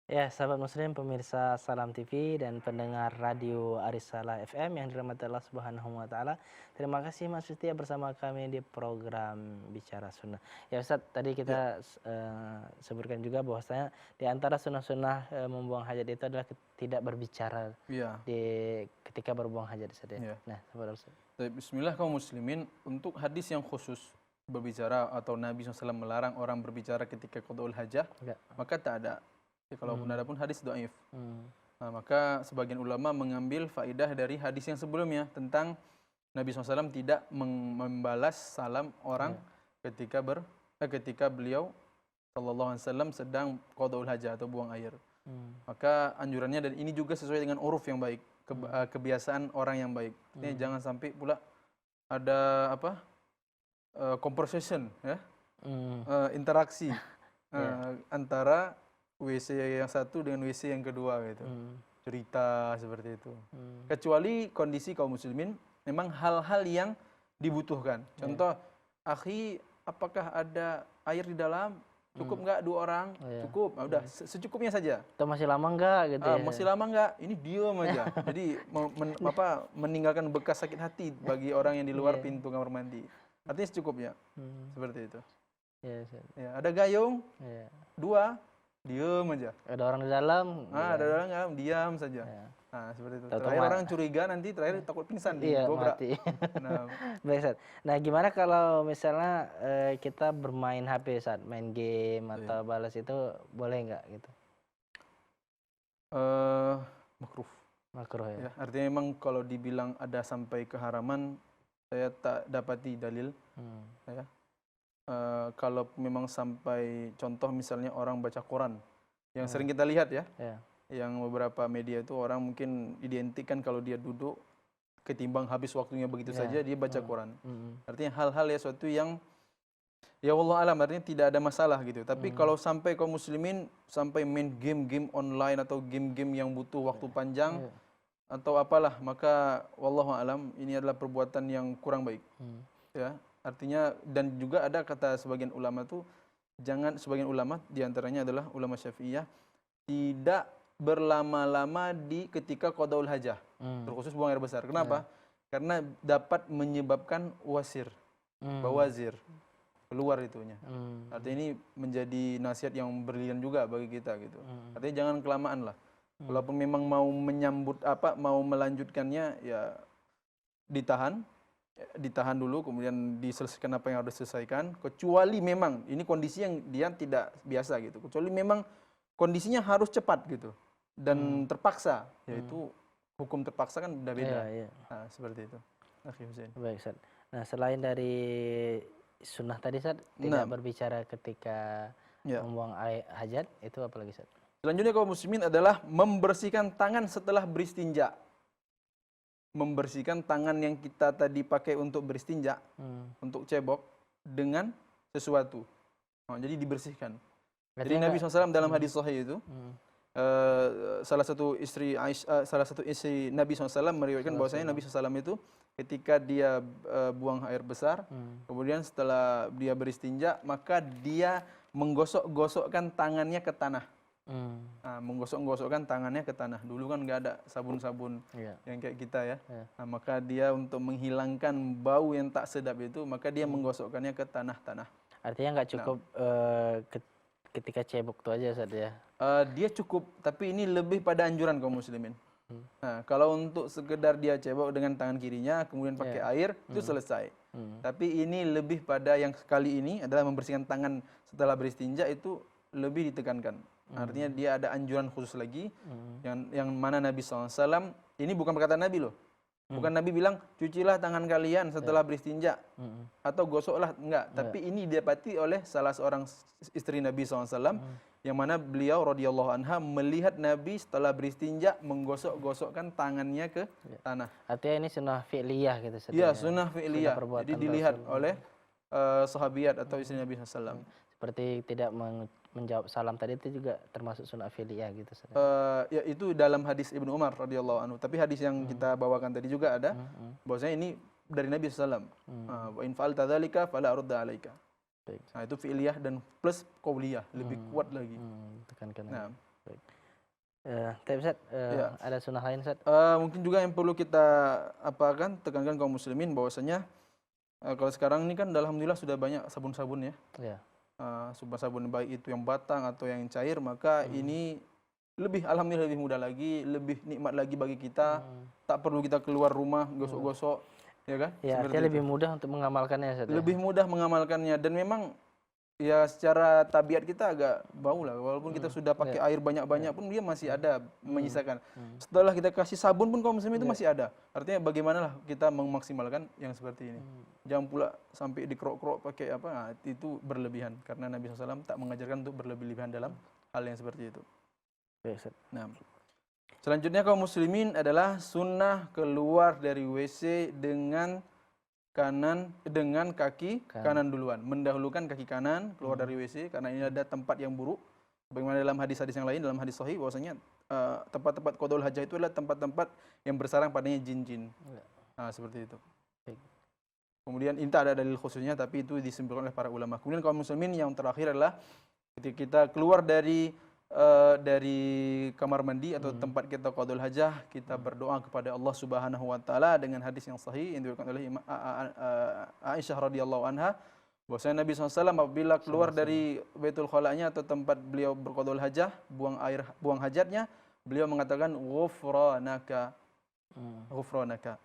Ya, sahabat muslim, pemirsa Salam TV dan pendengar radio Arisala FM yang dirahmati Allah Subhanahu wa taala. Terima kasih Mas setia bersama kami di program Bicara Sunnah. Ya Ustaz, tadi Ya, kita sebutkan juga bahwasanya di antara sunnah-sunnah membuang hajat itu adalah tidak berbicara iya, di ketika berbuang hajat Ustaz ya. iya. Nah, sahabat Ustaz. Baik, bismillah kaum muslimin, untuk hadis yang khusus berbicara atau Nabi SAW melarang orang berbicara ketika qadaul hajah, Enggak. maka tak ada. Ya, kalaupun ada pun hadis dhaif. Hmm. Nah, maka sebagian ulama mengambil faidah dari hadis yang sebelumnya tentang Nabi SAW tidak membalas salam orang Ya. ketika ketika beliau sallallahu alaihi wasallam sedang qadaul hajah atau buang air. Hmm. Maka anjurannya, dan ini juga sesuai dengan uruf yang baik, kebiasaan orang yang baik. Ini jangan sampai pula ada conversation ya, Hmm. interaksi Ya. antara WC yang satu dengan WC yang kedua gitu. Hmm. Cerita seperti itu. Hmm. Kecuali kondisi kaum muslimin memang hal-hal yang dibutuhkan. Contoh, akhi, apakah ada air di dalam? Cukup nggak 2 orang? Oh, ya. Cukup. Nah, udah secukupnya saja. Atau masih lama enggak gitu ya. Masih lama nggak? Ini diem aja. Jadi meninggalkan bekas sakit hati bagi orang yang di luar Iya. pintu kamar mandi. Artinya secukupnya. Hmm. Seperti itu. Iya, Ustaz. Ya, ada gayung, Iya. 2, diem aja. Ada orang di dalam, Ada orang nggak? Diam saja. ya. Nah, seperti itu. Tahu-tahu Terakhir orang curiga, nanti terakhir takut pingsan iya, digobrak. mati. Nah, Baik, Ustaz. Nah, gimana kalau misalnya kita bermain HP, Ustaz, main game iya. atau balas itu boleh nggak gitu? Makruh. Makruh ya. Ya, artinya memang kalau dibilang ada sampai keharaman, saya tak dapati dalil. Hmm. Ya. Kalau memang sampai contoh misalnya orang baca Quran, yang sering kita lihat ya, Ya. yang beberapa media itu orang mungkin identikkan kalau dia duduk ketimbang habis waktunya begitu Ya. saja dia baca Quran. Hmm. Artinya hal-hal ya suatu yang ya Allah alam, artinya tidak ada masalah gitu. Tapi kalau sampai kaum muslimin sampai main game-game online atau game-game yang butuh waktu panjang Iya. atau apalah, maka wallahu alam ini adalah perbuatan yang kurang baik. Hmm. Ya, artinya, dan juga ada kata sebagian ulama tuh, sebagian ulama diantaranya adalah ulama Syafi'iyah, tidak berlama-lama di ketika qadaul hajah, terkhusus buang air besar. Kenapa? Karena dapat menyebabkan wasir, bawazir, keluar itunya. Artinya ini menjadi nasihat yang berlian juga bagi kita gitu. Artinya jangan kelamaan lah. Walaupun memang mau mau melanjutkannya, ya ditahan dulu, kemudian diselesaikan apa yang harus diselesaikan. Kecuali memang ini kondisi yang dia tidak biasa gitu. Kecuali memang kondisinya harus cepat gitu dan terpaksa, yaitu hukum terpaksa kan beda-beda. Iya, iya. Nah, seperti itu. Akhi Hussein. Baik, Ustaz. Nah, selain dari sunnah tadi, Ustaz, tidak Nah, berbicara ketika ya. membuang air hajat, itu apa lagi, Ustaz? Selanjutnya kaum muslimin adalah membersihkan tangan setelah beristinja. Membersihkan tangan yang kita tadi pakai untuk beristinja, untuk cebok, dengan sesuatu. Nah, jadi dibersihkan. Jadi Artinya Nabi enggak, SAW dalam hadis sahih itu, hmm, salah satu istri Nabi SAW meriwayatkan bahwasanya Nabi SAW itu ketika dia buang air besar, kemudian setelah dia beristinja, maka dia menggosok-gosokkan tangannya ke tanah. Nah, menggosok-gosokkan tangannya ke tanah. Dulu kan nggak ada sabun-sabun iya. yang kayak kita ya. Iya. Nah, maka dia untuk menghilangkan bau yang tak sedap itu, maka dia menggosokkannya ke tanah-tanah. Artinya nggak cukup ketika cebok itu aja, Ustaz ya. Dia cukup, tapi ini lebih pada anjuran kaum muslimin. Nah, kalau untuk sekedar dia cebok dengan tangan kirinya, kemudian pakai air, itu selesai. Tapi ini lebih pada yang sekali ini adalah membersihkan tangan setelah beristinja, itu lebih ditekankan. Artinya dia ada anjuran khusus lagi, yang mana Nabi SAW, ini bukan perkataan Nabi loh. Bukan Nabi bilang, cucilah tangan kalian setelah beristinja, atau gosoklah, enggak. Tapi ini didapati oleh salah seorang istri Nabi SAW, yang mana beliau radhiyallahu anha melihat Nabi setelah beristinja menggosok-gosokkan tangannya ke tanah. Artinya ini sunnah fi'liyah gitu, Ustaz. Iya, Ya. sunnah fi'liyah. perbuatan Jadi dilihat Rasul. oleh sahabiyat atau istri Nabi SAW. Seperti tidak menjawab salam tadi itu juga termasuk sunnah fi'liyah gitu, Ustaz. Ya, itu dalam hadis Ibnu Umar radhiyallahu anhu. Tapi hadis yang kita bawakan tadi juga ada, bahwasanya ini dari Nabi SAW. Wa in fa'alta dzalika fala arudda 'alaika. Baik. Nah, itu fi'liyah dan plus qauliyah, lebih kuat lagi. Tekankan. Nah, Baik. Tapi Ustaz, Ya. ada sunnah lain Ustaz? Mungkin juga yang perlu kita tekankan kaum muslimin bahwasanya kalau sekarang ini kan alhamdulillah sudah banyak sabun-sabun ya. Ya. Sabun baik itu yang batang atau yang cair, maka ini alhamdulillah lebih mudah lagi, lebih nikmat lagi bagi kita. Tak perlu kita keluar rumah gosok-gosok, ya kan? Ya, Seperti artinya itu. lebih mudah untuk mengamalkannya Ustaz ya. Lebih mudah mengamalkannya, dan memang ya secara tabiat kita agak bau lah, walaupun kita sudah pakai air banyak-banyak pun dia masih ada menyisakan. Setelah kita kasih sabun pun kaum muslimin itu masih ada. Artinya bagaimanalah kita memaksimalkan yang seperti ini. Jangan pula sampai dikerok-kerok pakai apa, nah, itu berlebihan, karena Nabi SAW tak mengajarkan untuk berlebihan dalam hal yang seperti itu. Baik, Ustaz. Nah, selanjutnya kaum muslimin adalah sunnah keluar dari WC dengan kaki kanan duluan, mendahulukan kaki kanan keluar dari WC, karena ini ada tempat yang buruk. Bagaimana dalam hadis-hadis yang lain, dalam hadis sahih bahwasanya tempat-tempat qadul hajah itu adalah tempat-tempat yang bersarang padanya jin-jin. Nah, seperti itu. Baik. Kemudian ini tak ada dalil khususnya, tapi itu disimpulkan oleh para ulama. Kemudian kaum muslimin yang terakhir adalah ketika kita keluar dari kamar mandi atau tempat kita qadul hajah, kita berdoa kepada Allah Subhanahu wa taala dengan hadis yang sahih yang diriwayatkan oleh Aisyah radhiyallahu anha, bahwasanya Nabi SAW apabila keluar dari Baitul Khala'nya atau tempat beliau berqadul hajah, buang hajatnya, beliau mengatakan ghufranaka. Ghufranaka.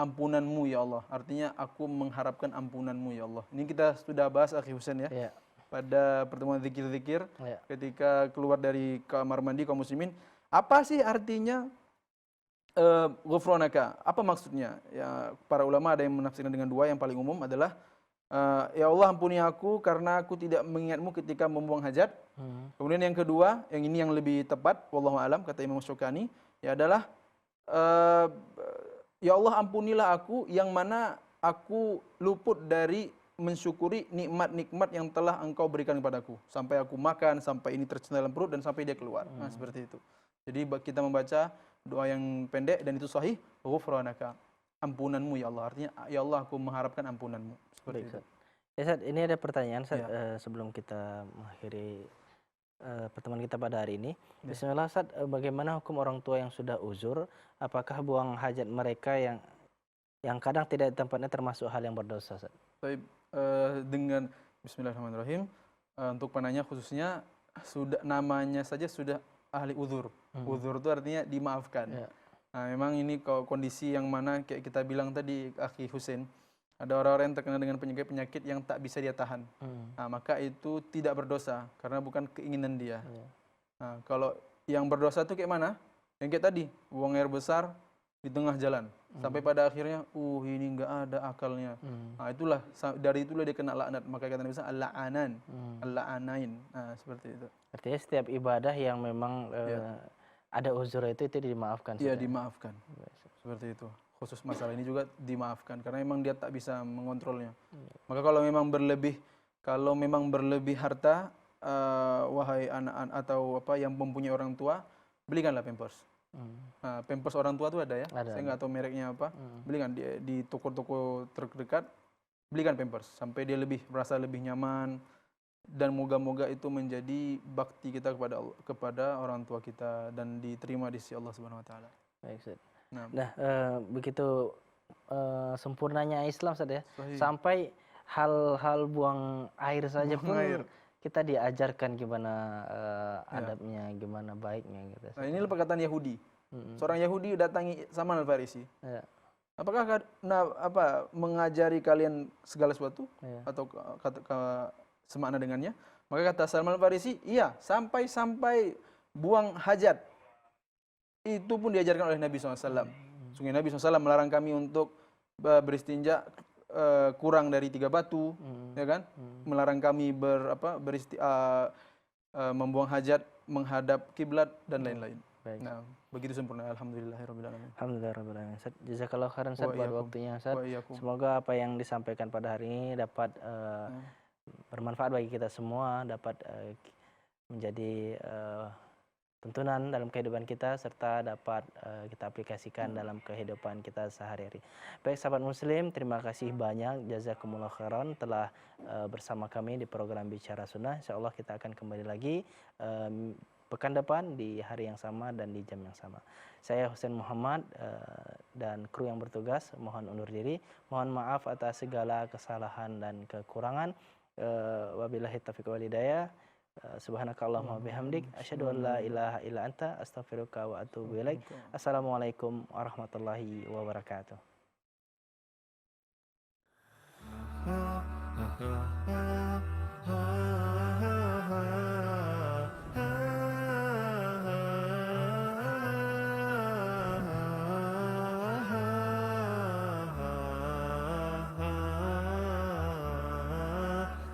Ampunanmu ya Allah. Artinya aku mengharapkan ampunanmu ya Allah. Ini kita sudah bahas Akhi Husain ya. Ya. Pada pertemuan zikir-zikir, Ya. ketika keluar dari kamar mandi kaum muslimin, apa sih artinya ghufranaka? Apa maksudnya? Ya, para ulama ada yang menafsirkan dengan dua, yang paling umum adalah ya Allah ampuni aku karena aku tidak mengingatmu ketika membuang hajat. Kemudian yang kedua, yang ini yang lebih tepat, wallahu alam, kata Imam Syukani, ya adalah ya Allah ampunilah aku yang mana aku luput dari mensyukuri nikmat-nikmat yang telah engkau berikan kepadaku. Sampai aku makan, sampai ini tercela dalam perut, dan sampai dia keluar. Nah, seperti itu. Jadi kita membaca doa yang pendek dan itu sahih, ghufranaka. Ampunanmu ya Allah. Artinya, ya Allah aku mengharapkan ampunanmu. Seperti itu. Ya, Ustaz, ini ada pertanyaan Ustaz, sebelum kita mengakhiri pertemuan kita pada hari ini. Bismillah Ustaz, bagaimana hukum orang tua yang sudah uzur? Apakah buang hajat mereka yang kadang tidak di tempatnya termasuk hal yang berdosa Ustaz? Baik, dengan Bismillahirrahmanirrahim, untuk penanya khususnya sudah namanya saja sudah ahli uzur. Uzur itu artinya dimaafkan. Ya. Nah, memang ini kondisi yang mana kayak kita bilang tadi Akhi Husain, ada orang-orang yang terkena dengan penyakit yang tak bisa dia tahan. Nah, maka itu tidak berdosa karena bukan keinginan dia. Ya. Nah, kalau yang berdosa itu kayak mana? Yang kayak tadi, buang air besar di tengah jalan. Sampai pada akhirnya, ini enggak ada akalnya. Nah, dari itulah dia kena laknat. Maka kata Nabi SAW, al-la'anan, al-la'anain. Nah, seperti itu. Artinya setiap ibadah yang memang ada uzur itu dimaafkan. Iya, dimaafkan. Seperti itu. Khusus masalah ini juga dimaafkan karena memang dia tak bisa mengontrolnya. Maka kalau memang berlebih harta, wahai anak-anak atau yang mempunyai orang tua, belikanlah Pampers. Nah, Pampers orang tua itu ada ya. Saya nggak tahu mereknya apa. Belikan di toko-toko terdekat, belikan Pampers sampai dia merasa lebih nyaman, dan moga-moga itu menjadi bakti kita kepada orang tua kita dan diterima di sisi Allah Subhanahu wa taala. Baik, Ustaz. Nah, begitu sempurnanya Islam Ustaz ya. sahih. Sampai hal-hal buang air saja pun kita diajarkan gimana adabnya, gimana baiknya gitu. Nah, ini perkataan Yahudi. Seorang Yahudi datangi Salman Al-Farisi. Ya. Apakah mengajari kalian segala sesuatu atau semakna dengannya? Maka kata Salman Al-Farisi, iya, sampai buang hajat. Itu pun diajarkan oleh Nabi SAW. Sungguh Nabi SAW melarang kami untuk beristinja kurang dari 3 batu, ya kan? Melarang kami membuang hajat menghadap kiblat dan lain-lain. Nah, begitu sempurna. Alhamdulillahirabbil alamin. Alhamdulillahirabbil alamin. Ustaz, jazakallahu khairan Ustaz buat waktunya Ustaz. Semoga apa yang disampaikan pada hari ini dapat bermanfaat bagi kita semua, dapat menjadi tuntunan dalam kehidupan kita serta dapat kita aplikasikan dalam kehidupan kita sehari-hari. Baik sahabat muslim, terima kasih banyak jazakumullah khairan telah bersama kami di program Bicara Sunnah. Insyaallah kita akan kembali lagi pekan depan di hari yang sama dan di jam yang sama. Saya Husain Muhammad dan kru yang bertugas mohon undur diri. Mohon maaf atas segala kesalahan dan kekurangan. Wabillahi taufiq wal hidayah. Subhanakallahumma bihamdik asyhadu an la ilaha illa anta astaghfiruka wa atubu ilaik. Assalamualaikum warahmatullahi wabarakatuh.